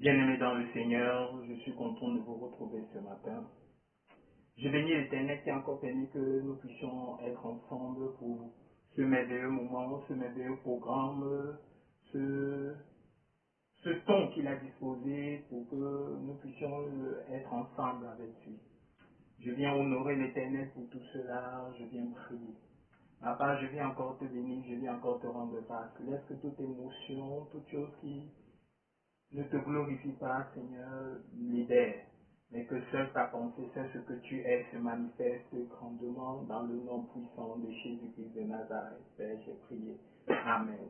Bien-aimés dans le Seigneur, je suis content de vous retrouver ce matin. Je bénis l'Éternel qui a encore permis que nous puissions être ensemble pour ce merveilleux moment, ce merveilleux programme, ce temps qu'il a disposé pour que nous puissions être ensemble avec lui. Je viens honorer l'Éternel pour tout cela, je viens prier. Papa, je viens encore te bénir, je viens encore te rendre grâce. Laisse que toute émotion, toute chose qui ne te glorifie pas, Seigneur, libère, mais que seule ta pensée, seul ce que tu es, se manifeste grandement dans le nom puissant de Jésus-Christ de Nazareth. Père, j'ai prié. Amen.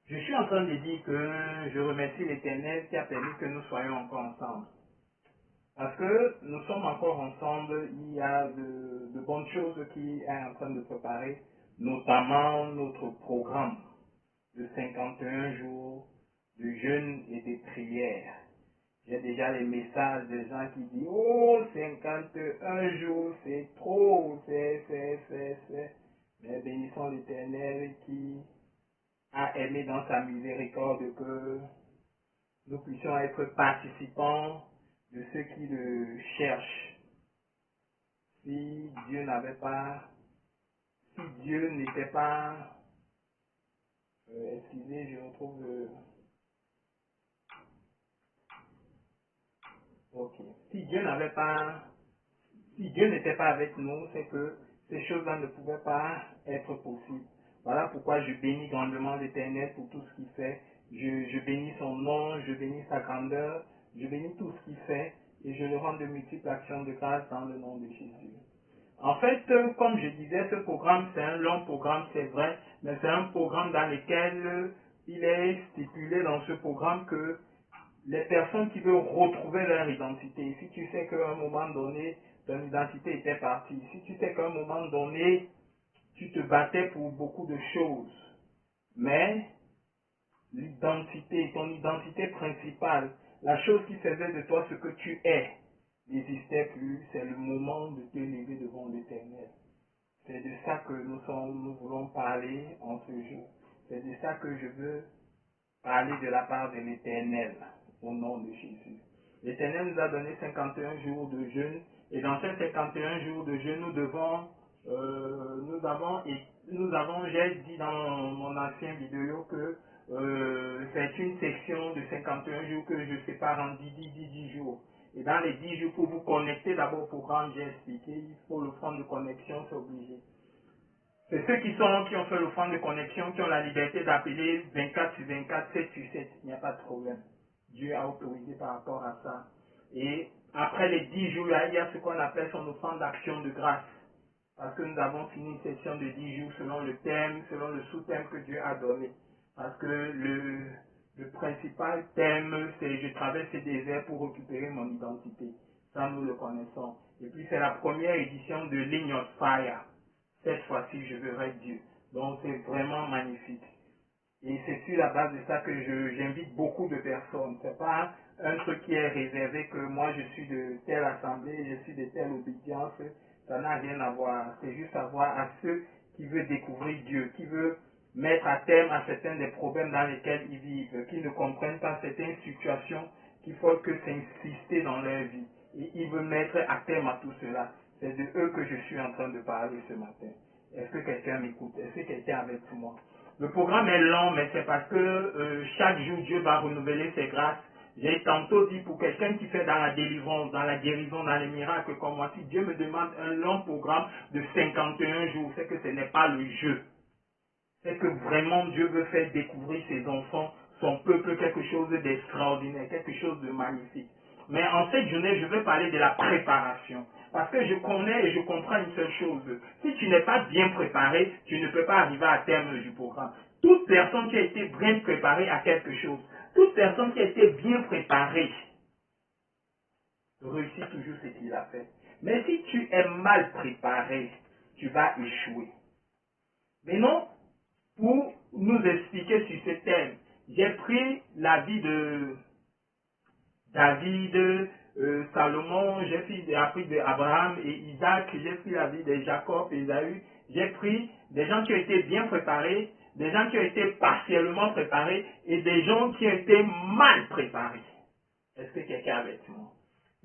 Je suis en train de dire que je remercie l'Éternel qui a permis que nous soyons encore ensemble. Parce que nous sommes encore ensemble, il y a de bonnes choses qui est en train de préparer, notamment notre programme de 51 jours de jeûne et de prière. J'ai déjà les messages des gens qui disent « Oh, 51 jours, c'est trop, c'est. » Mais bénissons l'Éternel qui a aimé dans sa miséricorde que nous puissions être participants de ceux qui le cherchent. Si Dieu n'était pas, excusez, je retrouve ok. Si Dieu n'était pas avec nous, c'est que ces choses-là ne pouvaient pas être possibles. Voilà pourquoi je bénis grandement l'Éternel pour tout ce qu'il fait. Je bénis son nom, je bénis sa grandeur, je bénis tout ce qu'il fait et je le rends de multiples actions de grâce dans le nom de Jésus. En fait, comme je disais, ce programme, c'est un long programme, c'est vrai, mais c'est un programme dans lequel il est stipulé dans ce programme que les personnes qui veulent retrouver leur identité, si tu sais qu'à un moment donné, ton identité était partie, si tu sais qu'à un moment donné, tu te battais pour beaucoup de choses, mais ton identité principale, la chose qui faisait de toi ce que tu es, n'existait plus, c'est le moment de te lever devant l'Éternel. C'est de ça que nous voulons parler en ce jour. C'est de ça que je veux parler de la part de l'Éternel, au nom de Jésus. L'Éternel nous a donné 51 jours de jeûne, et dans ces 51 jours de jeûne, j'ai dit dans mon ancien vidéo que c'est une section de 51 jours que je sépare en 10 jours. Et dans les 10 jours, pour vous connecter d'abord au programme, j'ai expliqué, il faut l'offrande de connexion, c'est obligé. C'est ceux qui ont fait l'offrande de connexion, qui ont la liberté d'appeler 24 sur 24, 7 sur 7. Il n'y a pas de problème. Dieu a autorisé par rapport à ça. Et après les 10 jours, il y a ce qu'on appelle son offrande d'action de grâce. Parce que nous avons fini une session de 10 jours selon le thème, selon le sous-thème que Dieu a donné. Parce que le principal thème, c'est je traverse ces déserts pour récupérer mon identité. Ça, nous le connaissons. Et puis, c'est la première édition de Ligne of Fire. Cette fois-ci, je verrai Dieu. Donc, c'est vraiment magnifique. Et c'est sur la base de ça que j'invite beaucoup de personnes. C'est pas un truc qui est réservé que moi, je suis de telle assemblée, je suis de telle obédience. Ça n'a rien à voir. C'est juste à voir à ceux qui veulent découvrir Dieu, qui veulent mettre à terme à certains des problèmes dans lesquels ils vivent, qui ne comprennent pas certaines situations qu'il faut que s'insister dans leur vie. Et ils veulent mettre à terme à tout cela. C'est de eux que je suis en train de parler ce matin. Est-ce que quelqu'un m'écoute? Est-ce que quelqu'un est avec moi? Le programme est long, mais c'est parce que chaque jour, Dieu va renouveler ses grâces. J'ai tantôt dit pour quelqu'un qui fait dans la délivrance, dans la guérison, dans les miracles comme moi, si Dieu me demande un long programme de 51 jours, c'est que ce n'est pas le jeu. C'est que vraiment Dieu veut faire découvrir ses enfants, son peuple, quelque chose d'extraordinaire, quelque chose de magnifique. Mais en cette journée, je vais parler de la préparation. Parce que je connais et je comprends une seule chose. Si tu n'es pas bien préparé, tu ne peux pas arriver à terme du programme. Toute personne qui a été bien préparée à quelque chose, toute personne qui a été bien préparée, réussit toujours ce qu'il a fait. Mais si tu es mal préparé, tu vas échouer. Mais non, pour nous expliquer sur ce thème, j'ai pris la vie de David, Salomon, j'ai appris d'Abraham et Isaac, j'ai pris la vie de Jacob et Esaü, j'ai pris des gens qui ont été bien préparés, des gens qui ont été partiellement préparés et des gens qui ont été mal préparés. Est-ce que quelqu'un est avec moi?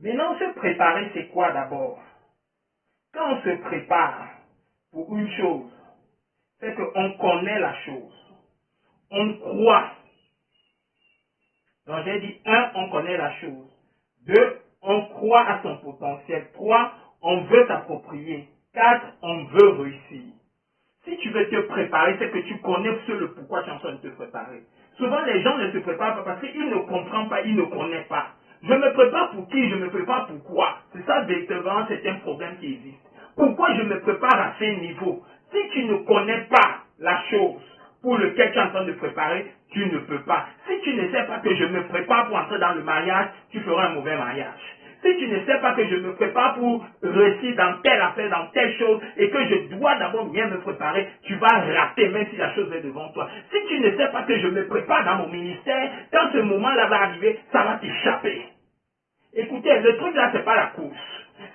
Maintenant, se préparer, c'est quoi d'abord? Quand on se prépare pour une chose, c'est qu'on connaît la chose. On croit. Donc j'ai dit, 1, on connaît la chose. 2, on croit à son potentiel. 3, on veut s'approprier. 4, on veut réussir. Si tu veux te préparer, c'est que tu connais le pourquoi tu es en train de te préparer. Souvent, les gens ne se préparent pas parce qu'ils ne comprennent pas, ils ne connaissent pas. Je me prépare pour qui? Je me prépare pour quoi? C'est ça, véritablement, c'est un problème qui existe. Pourquoi je me prépare à ce niveau? Si tu ne connais pas la chose pour laquelle tu es en train de préparer, tu ne peux pas. Si tu ne sais pas que je me prépare pour entrer dans le mariage, tu feras un mauvais mariage. Si tu ne sais pas que je me prépare pour réussir dans telle affaire, dans telle chose, et que je dois d'abord bien me préparer, tu vas rater même si la chose est devant toi. Si tu ne sais pas que je me prépare dans mon ministère, quand ce moment-là va arriver, ça va t'échapper. Écoutez, le truc là, c'est pas la course.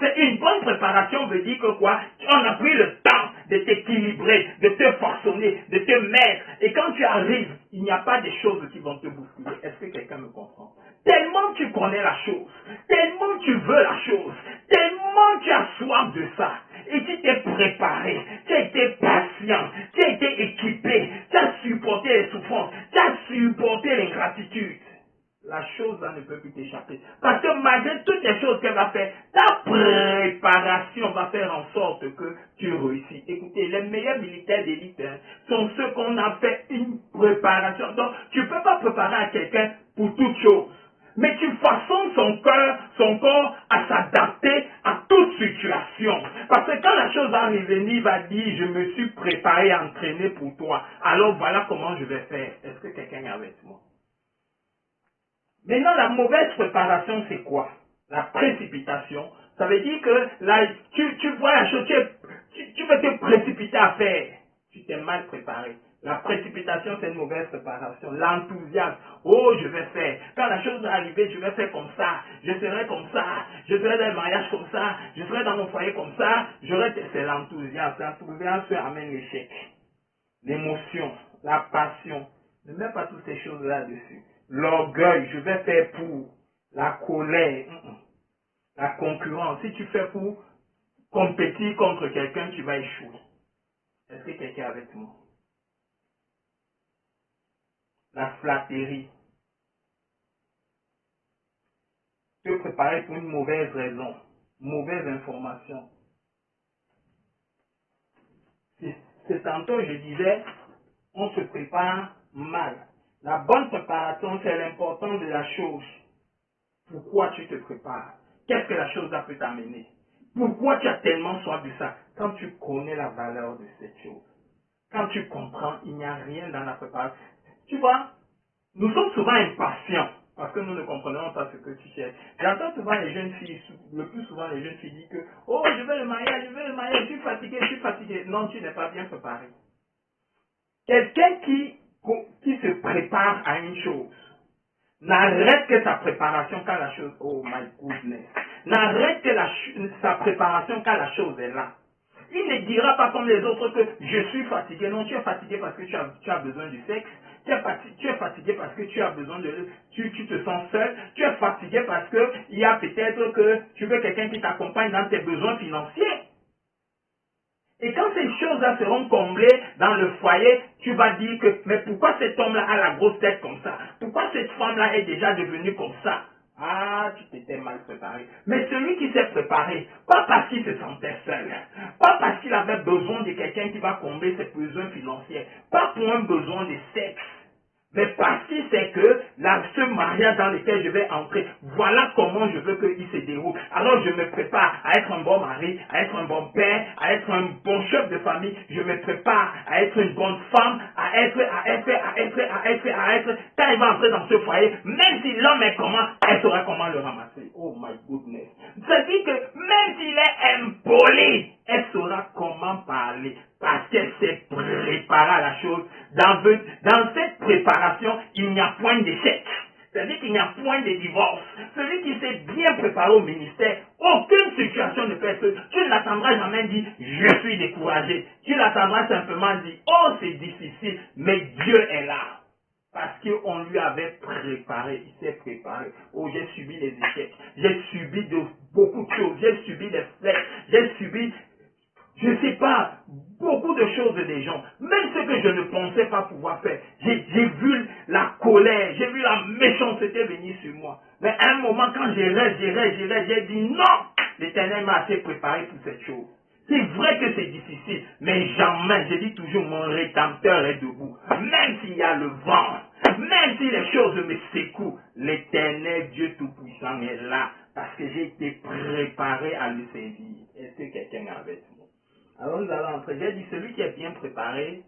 C'est une bonne préparation veut dire que quoi? On a pris le temps de t'équilibrer, de te façonner, de te mettre. Et quand tu arrives, il n'y a pas des choses qui vont te bousculer. Est-ce que quelqu'un me comprend? Tellement tu connais la chose, tellement tu veux la chose, tellement tu as soif de ça. Et tu t'es préparé, tu as été patient, tu as été équipé, tu as supporté les souffrances, tu as supporté l'ingratitude. La chose là ne peut plus t'échapper. Parce que malgré toutes les choses qu'elle va faire, ta préparation va faire en sorte que tu réussis. Écoutez, les meilleurs militaires d'élite sont ceux qu'on a fait une préparation. Donc, tu ne peux pas préparer à quelqu'un pour toute chose. Mais tu façonnes son corps à s'adapter à toute situation. Parce que quand la chose va revenir, il va dire, je me suis préparé, entraîné pour toi. Alors voilà comment je vais faire. Est-ce que quelqu'un est avec moi? Maintenant, la mauvaise préparation, c'est quoi? La précipitation. Ça veut dire que là, tu vois la chose, tu veux te précipiter à faire. Tu t'es mal préparé. La précipitation, c'est une mauvaise préparation. L'enthousiasme. Oh, je vais faire. Quand la chose va arriver, je vais faire comme ça. Je serai comme ça. Je serai dans le mariage comme ça. Je serai dans mon foyer comme ça. C'est l'enthousiasme. L'enthousiasme amène l'échec. L'émotion, la passion. Ne mets pas toutes ces choses là-dessus. L'orgueil, je vais faire pour. La colère, la concurrence. Si tu fais pour compétir contre quelqu'un, tu vas échouer. Est-ce que quelqu'un est avec moi? La flatterie. Te préparer pour une mauvaise raison, mauvaise information. C'est tantôt, je disais, on se prépare mal. La bonne préparation, c'est l'importance de la chose. Pourquoi tu te prépares? Qu'est-ce que la chose peut t'amener? Pourquoi tu as tellement soif de ça? Quand tu connais la valeur de cette chose, quand tu comprends, il n'y a rien dans la préparation. Tu vois, nous sommes souvent impatients parce que nous ne comprenons pas ce que tu cherches. J'entends souvent les jeunes filles, le plus souvent les jeunes filles disent que oh, je veux le mariage, je suis fatigué, je suis fatigué. Non, tu n'es pas bien préparé. Quelqu'un qui se prépare à une chose n'arrête que sa préparation quand la chose, oh my goodness, n'arrête que sa préparation quand la chose est là. Il ne dira pas comme les autres que je suis fatigué. Non, tu es fatigué parce que tu as besoin du sexe. Tu es fatigué parce que tu as besoin de... Tu te sens seul. Tu es fatigué parce que il y a peut-être que tu veux quelqu'un qui t'accompagne dans tes besoins financiers. Et quand ces choses-là seront comblées dans le foyer, tu vas dire que, mais pourquoi cet homme-là a la grosse tête comme ça? Pourquoi cette femme-là est déjà devenue comme ça? Ah, tu t'étais mal préparé. Mais celui qui s'est préparé, pas parce qu'il se sentait seul, pas parce qu'il avait besoin de quelqu'un qui va combler ses besoins financiers, pas pour un besoin de sexe, mais parce qu'il sait que ce mariage dans lequel je vais entrer, voilà comment je veux qu'il se déroule. Alors je me prépare à être un bon mari, à être un bon père, à être un bon chef de famille. Je me prépare à être une bonne femme, à être. Quand il va entrer dans ce foyer, même si l'homme est comment, elle saura comment le ramasser. Oh my goodness. C'est-à-dire que même s'il est impoli, elle saura comment parler. Parce qu'elle s'est préparée à la chose. Dans cette préparation, il n'y a point d'échec. C'est-à-dire qu'il n'y a point de divorce. Celui qui s'est bien préparé au ministère, aucune situation ne peut être... Tu ne l'attendras jamais dire « je suis découragé ». Tu l'attendras simplement dire « oh, c'est difficile, mais Dieu est là ». Parce qu'on lui avait préparé, il s'est préparé. Oh, j'ai subi les échecs, j'ai subi beaucoup de choses, j'ai subi les flèches, j'ai subi, je ne sais pas, beaucoup de choses des gens. Même ce que je ne pensais pas pouvoir faire. J'ai vu la colère, j'ai vu la méchanceté venir sur moi. Mais à un moment, quand j'ai dit non, l'Éternel m'a assez préparé pour cette chose. C'est vrai que c'est difficile, mais jamais, je dis toujours, mon rédempteur est debout. Même s'il y a le vent, même si les choses me secouent, l'Éternel Dieu Tout-Puissant est là, parce que j'ai été préparé à le servir. Est-ce que quelqu'un est avec moi? Alors nous allons entrer. J'ai dit, celui qui est bien préparé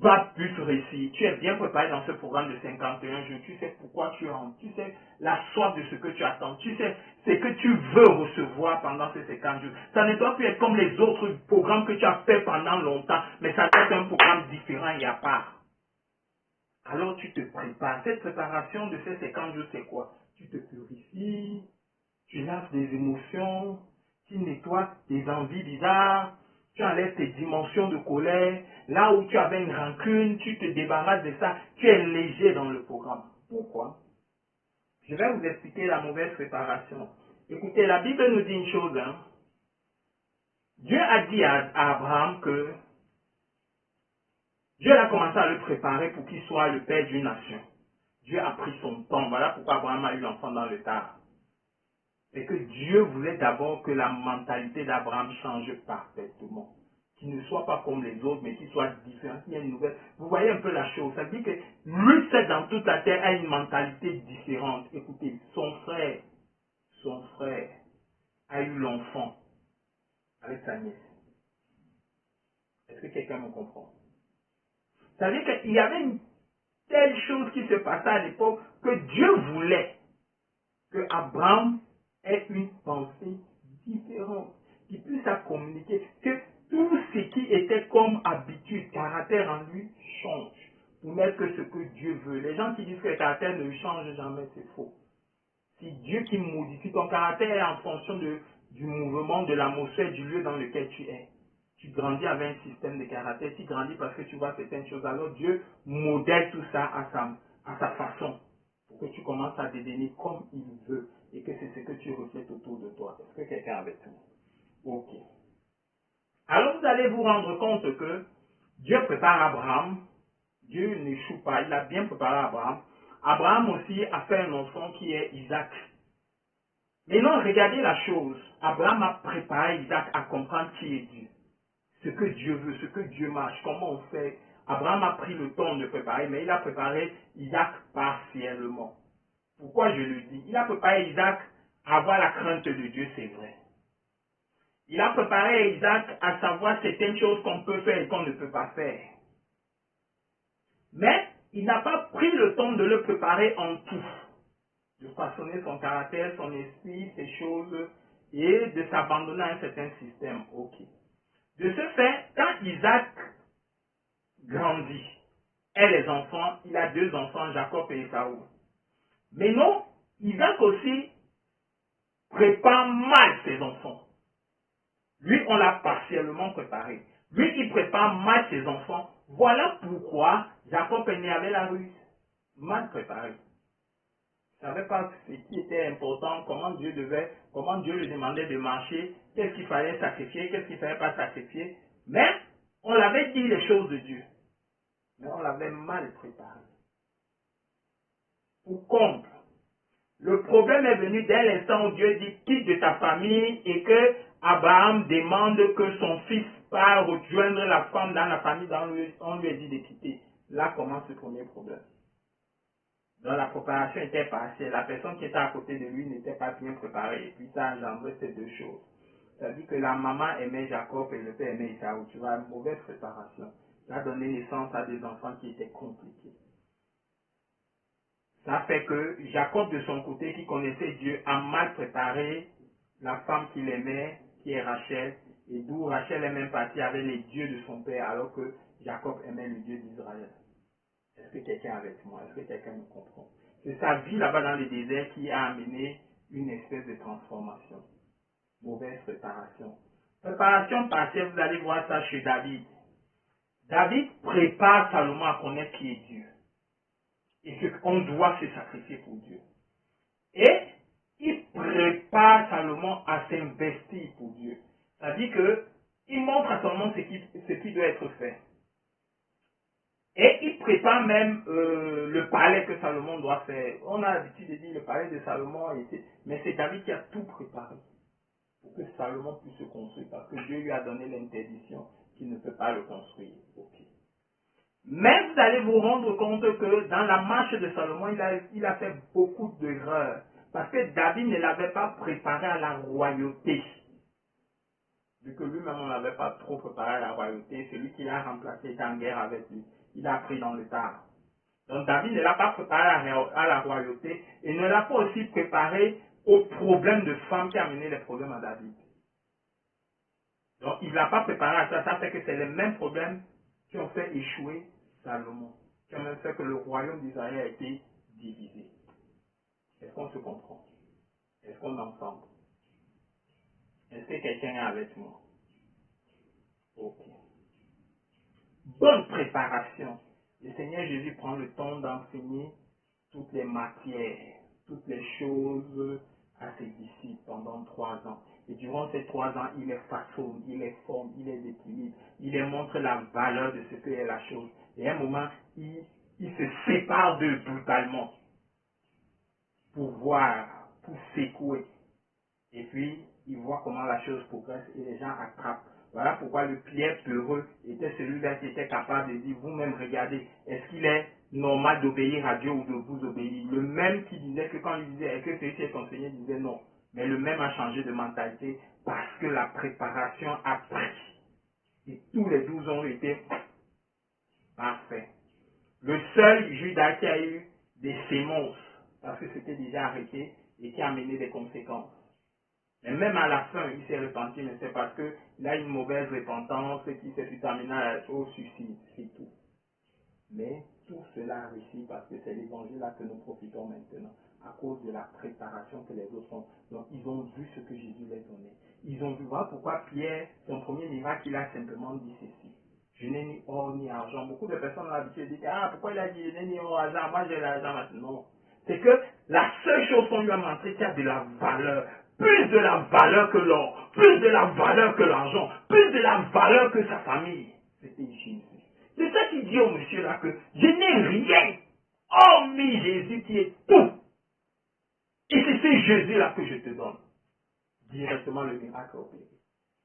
va plus réussir. Tu es bien préparé dans ce programme de 51 jours. Tu sais pourquoi tu entres. Tu sais la soif de ce que tu attends. Tu sais ce que tu veux recevoir pendant ces 50 jours. Ça ne doit plus être comme les autres programmes que tu as fait pendant longtemps, mais ça doit être un programme différent et à part. Alors tu te prépares. Cette préparation de ces 50 jours, c'est quoi? Tu te purifies, tu laves des émotions, tu nettoies tes envies bizarres, tu enlèves tes dimensions de colère. Là où tu avais une rancune, tu te débarrasses de ça. Tu es léger dans le programme. Pourquoi? Je vais vous expliquer la mauvaise préparation. Écoutez, la Bible nous dit une chose. Dieu a dit à Abraham que Dieu a commencé à le préparer pour qu'il soit le père d'une nation. Dieu a pris son temps. Voilà pourquoi Abraham a eu l'enfant dans le tard. C'est que Dieu voulait d'abord que la mentalité d'Abraham change parfaitement. Qu'il ne soit pas comme les autres, mais qu'il soit différent, qu'il y ait une nouvelle. Vous voyez un peu la chose. Ça dit que lui, seul dans toute la terre, a une mentalité différente. Écoutez, son frère a eu l'enfant avec sa nièce. Est-ce que quelqu'un me comprend? Ça veut dire qu'il y avait une telle chose qui se passait à l'époque que Dieu voulait que Abraham ait une pensée différente, qu'il puisse à communiquer, que tout ce qui était comme habitude, caractère en lui, change pour mettre ce que Dieu veut. Les gens qui disent que le caractère ne change jamais, c'est faux. C'est Dieu qui modifie ton caractère en fonction du mouvement, de l'atmosphère, du lieu dans lequel tu es. Tu grandis avec un système de caractère, tu grandis parce que tu vois certaines choses. Alors Dieu modèle tout ça à sa façon pour que tu commences à devenir comme il veut et que c'est ce que tu reflètes autour de toi. Est-ce que quelqu'un avait tout? Ok. Alors vous allez vous rendre compte que Dieu prépare Abraham. Dieu n'échoue pas. Il a bien préparé Abraham. Abraham aussi a fait un enfant qui est Isaac. Maintenant, regardez la chose. Abraham a préparé Isaac à comprendre qui est Dieu. Ce que Dieu veut, ce que Dieu marche, comment on fait. Abraham a pris le temps de préparer, mais il a préparé Isaac partiellement. Pourquoi je le dis? Il a préparé Isaac à avoir la crainte de Dieu, c'est vrai. Il a préparé Isaac à savoir certaines choses qu'on peut faire et qu'on ne peut pas faire. Mais il n'a pas pris le temps de le préparer en tout. De façonner son caractère, son esprit, ses choses, et de s'abandonner à un certain système. Ok. De ce fait, quand Isaac grandit, et les enfants, il a deux enfants, Jacob et Esaü. Mais non, Isaac aussi prépare mal ses enfants. Lui, on l'a partiellement préparé. Lui, il prépare mal ses enfants. Voilà pourquoi Jacob est né avec la ruse. Mal préparé. Il ne savait pas ce qui était important, comment Dieu lui demandait de marcher, qu'est-ce qu'il fallait sacrifier, qu'est-ce qu'il ne fallait pas sacrifier. Mais on l'avait dit les choses de Dieu. Mais on l'avait mal préparé. Pour contre, le problème est venu dès l'instant où Dieu dit quitte de ta famille et que Abraham demande que son fils parte rejoindre la femme dans la famille dont on lui a dit de quitter. Là commence le premier problème. Donc la préparation était partielle. La personne qui était à côté de lui n'était pas bien préparée. Et puis ça a engendré ces deux choses. Ça veut dire que la maman aimait Jacob et le père aimait Esaü. Tu vois, une mauvaise préparation. Ça a donné naissance à des enfants qui étaient compliqués. Ça fait que Jacob, de son côté, qui connaissait Dieu, a mal préparé la femme qu'il aimait, qui est Rachel, et d'où Rachel est même partie avec les dieux de son père, alors que Jacob aimait le Dieu d'Israël. Est-ce que quelqu'un est avec moi? Est-ce que quelqu'un me comprend? C'est sa vie là-bas dans le désert qui a amené une espèce de transformation. Mauvaise préparation. Préparation partielle, vous allez voir ça chez David. David prépare Salomon à connaître qui est Dieu. et qu'on doit se sacrifier pour Dieu. Et il prépare Salomon à s'investir pour Dieu. C'est-à-dire qu'il montre à Salomon ce qui doit être fait. Et il prépare même le palais que Salomon doit faire. On a l'habitude de dire le palais de Salomon, mais c'est David qui a tout préparé pour que Salomon puisse se construire, parce que Dieu lui a donné l'interdiction qu'il ne peut pas le construire. Okay. Mais vous allez vous rendre compte que dans la marche de Salomon, il a fait beaucoup d'erreurs, parce que David ne l'avait pas préparé à la royauté. Vu que lui-même, on n'avait pas trop préparé à la royauté, celui qui l'a remplacé était en guerre avec lui. Il a pris dans le tard. Donc David ne l'a pas préparé à la royauté et ne l'a pas aussi préparé au problème de femme qui a amené les problèmes à David. Donc il ne l'a pas préparé à ça. Ça fait que c'est les mêmes problèmes qui ont fait échouer Salomon, qui ont même fait que le royaume d'Israël a été divisé. Est-ce qu'on se comprend? Est-ce qu'on entend? Est-ce que quelqu'un est avec moi? Ok. Bonne préparation. Le Seigneur Jésus prend le temps d'enseigner toutes les matières, toutes les choses à ses disciples pendant 3 ans. Et durant ces 3 ans, il les façonne, il les forme, il les équilibre, il les montre la valeur de ce qu'est la chose. Et à un moment, il se sépare d'eux brutalement pour voir, pour secouer. Et puis, il voit comment la chose progresse et les gens attrapent. Voilà pourquoi le Pierre peureux était celui-là qui était capable de dire, vous-même regardez, est-ce qu'il est normal d'obéir à Dieu ou de vous obéir? Le même qui disait que quand il disait, est-ce que celui qui est enseigné disait non. Mais le même a changé de mentalité parce que la préparation a pris. Et tous les 12 ont été parfaits. Le seul Judas qui a eu des sémences, parce que c'était déjà arrêté et qui a amené des conséquences. Et même à la fin, il s'est repenti, mais c'est parce qu'il a une mauvaise repentance qui s'est amené au suicide, c'est tout. Mais tout cela a réussi parce que c'est l'évangile-là que nous profitons maintenant, à cause de la préparation que les autres font. Donc ils ont vu ce que Jésus les donnait. Ils ont vu, voilà pourquoi Pierre, son premier miracle, il a simplement dit ceci. Je n'ai ni or ni argent. Beaucoup de personnes ont l'habitude de dire, ah, pourquoi il a dit, je n'ai ni or ni argent, moi j'ai l'argent maintenant. Non. C'est que la seule chose qu'on lui a montré, qui a de la valeur, plus de la valeur que l'or, plus de la valeur que l'argent, plus de la valeur que sa famille, c'était Jésus. C'est ça qui dit au monsieur là que je n'ai rien, hormis Jésus qui est tout. Et c'est ce Jésus là que je te donne. Directement le miracle opéré.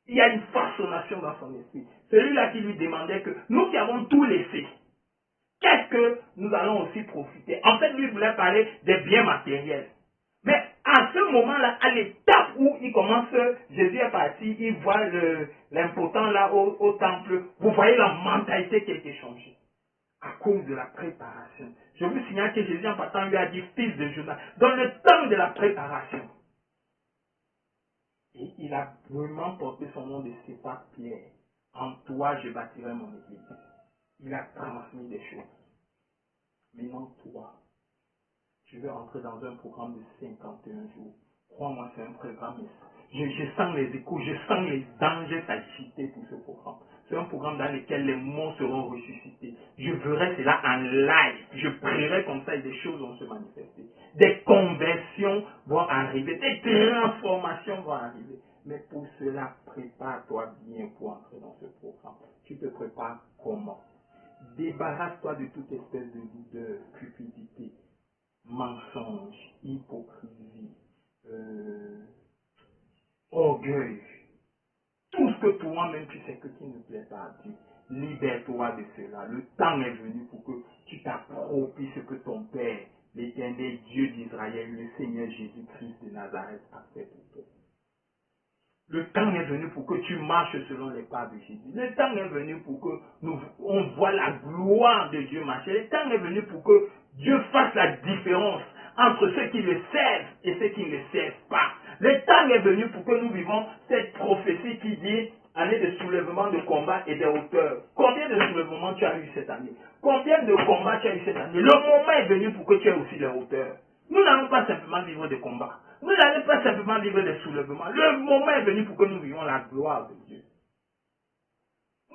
Il y a une façonnation dans son esprit. Celui-là qui lui demandait que nous qui avons tout laissé, qu'est-ce que nous allons aussi profiter? En fait, lui voulait parler des biens matériels. Mais à ce moment-là, à l'étape où il commence, Jésus est parti, il voit l'important là au temple. Vous voyez la mentalité qui a été changée à cause de la préparation. Je vous signale que Jésus en partant lui a dit, fils de Jonas, dans le temps de la préparation. Et il a vraiment porté son nom de Céphas Pierre. En toi, je bâtirai mon église. Il a transmis des choses. Maintenant, toi, tu veux entrer dans un programme de 51 jours. Crois-moi, c'est un programme. Je sens les échos, je sens les dangers s'agiter pour ce programme. C'est un programme dans lequel les morts seront ressuscités. Je verrai cela en live. Je prierai comme ça et des choses vont se manifester. Des conversions vont arriver. Des transformations vont arriver. Mais pour cela, prépare-toi bien pour entrer dans ce programme. Tu te prépares comment? Débarrasse-toi de toute espèce de cupidité, mensonge, hypocrisie, orgueil. Tout ce que toi-même tu sais que tu ne plaît pas à Dieu. Libère-toi de cela. Le temps est venu pour que tu t'appropries ce que ton Père, l'Éternel Dieu d'Israël, le Seigneur Jésus-Christ de Nazareth a fait pour toi. Le temps est venu pour que tu marches selon les pas de Jésus. Le temps est venu pour que on voit la gloire de Dieu marcher. Le temps est venu pour que Dieu fasse la différence entre ceux qui le servent et ceux qui ne le servent pas. Le temps est venu pour que nous vivons cette prophétie qui dit année de soulèvement, de combat et de hauteur. Combien de soulèvements tu as eu cette année? Combien de combats tu as eu cette année? Le moment est venu pour que tu aies aussi les hauteurs. Nous n'allons pas simplement vivre des combats. Nous n'allons pas simplement vivre des soulèvements. Le moment est venu pour que nous vivions la gloire de Dieu.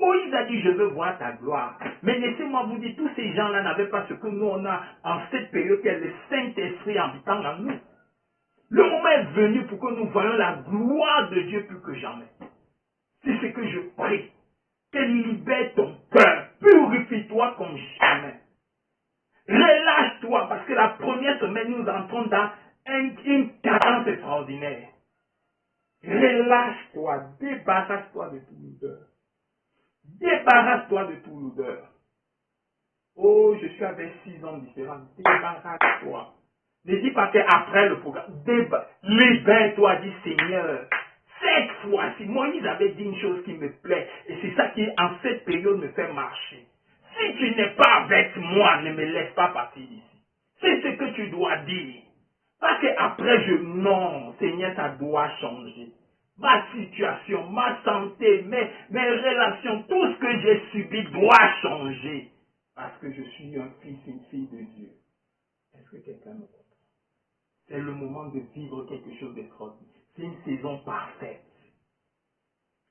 Moïse a dit, je veux voir ta gloire. Mais laissez-moi vous dire, tous ces gens-là n'avaient pas ce que nous, on a en cette période, qui est le Saint-Esprit habitant en nous. Le moment est venu pour que nous voyions la gloire de Dieu plus que jamais. C'est ce que je prie. Qu'elle libère ton cœur. Purifie-toi comme jamais. Relâche-toi, parce que la première semaine, nous entrons dans une cadence extraordinaire. Relâche-toi, débarrasse-toi de toute l'odeur. Débarrasse-toi de toute l'odeur. Oh, je suis avec 6 hommes différents. Débarrasse-toi. Ne dis pas qu'après le programme, libère-toi, dis Seigneur. Cette fois-ci, Moïse avait dit une chose qui me plaît. Et c'est ça qui, en cette période, me fait marcher. Si tu n'es pas avec moi, ne me laisse pas partir d'ici. C'est ce que tu dois dire. Parce qu'après, non, Seigneur, ça doit changer. Ma situation, ma santé, mes relations, tout ce que j'ai subi doit changer. Parce que je suis un fils, une fille de Dieu. Est-ce que quelqu'un me comprend? C'est le moment de vivre quelque chose d'extraordinaire. C'est une saison parfaite.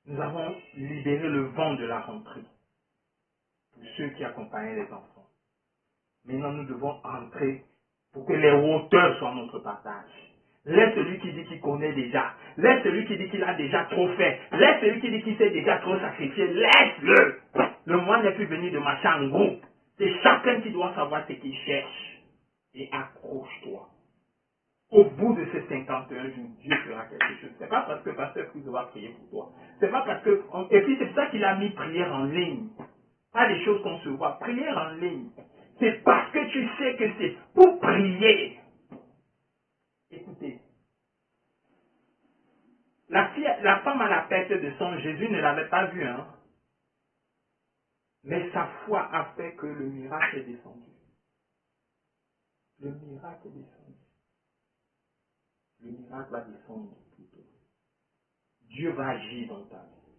Nous avons libéré le vent de la rentrée pour ceux qui accompagnaient les enfants. Maintenant, nous devons entrer pour que les hauteurs soient notre partage. Laisse celui qui dit qu'il connaît déjà. Laisse celui qui dit qu'il a déjà trop fait. Laisse celui qui dit qu'il s'est déjà trop sacrifié. Laisse-le. Le moment n'est plus venu de marcher en groupe. C'est chacun qui doit savoir ce qu'il cherche. Et accroche-toi. Au bout de ces 51 jours, Dieu fera quelque chose. C'est pas parce que Pasteur Fouze va prier pour toi. C'est pas parce que... Et puis c'est pour ça qu'il a mis prière en ligne. Pas des choses qu'on se voit. Prière en ligne. C'est parce que tu sais que c'est pour prier. Écoutez. La femme à la perte de sang, Jésus ne l'avait pas vue. Hein? Mais sa foi a fait que le miracle est descendu. Le miracle est descendu. Le miracle va descendre plutôt. Dieu va agir dans ta vie.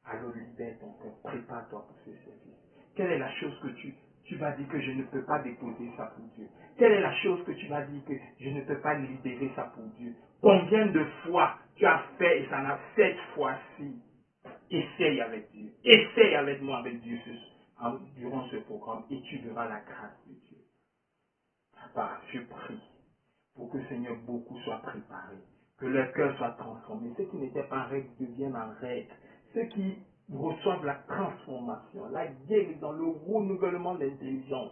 Alors libère ton cœur, prépare-toi pour ce service. Quelle est la chose que tu vas dire que je ne peux pas déposer ça pour Dieu? Quelle est la chose que tu vas dire que je ne peux pas libérer ça pour Dieu? Combien de fois tu as fait et ça n'a cette fois-ci? Essaye avec Dieu. Essaye avec moi, avec Dieu durant ce programme et tu verras la grâce de Dieu. Papa, je prie pour que Seigneur beaucoup soient préparés, que leur cœur soit transformé. Ceux qui n'étaient pas en règle deviennent en règle. Ceux qui reçoivent la transformation, la guérison, le renouvellement de l'intelligence.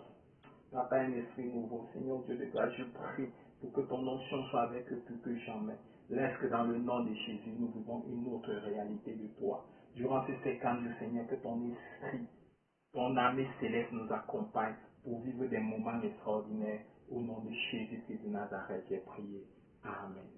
Papa, un esprit nouveau. Seigneur Dieu de grâce, je prie pour que ton onction soit avec eux plus que jamais. Laisse que dans le nom de Jésus, nous vivons une autre réalité de toi. Durant ces 50 jours, Seigneur, que ton esprit, ton armée céleste nous accompagne pour vivre des moments extraordinaires. Au nom de Jésus-Christ de Nazareth, j'ai prié. Amen.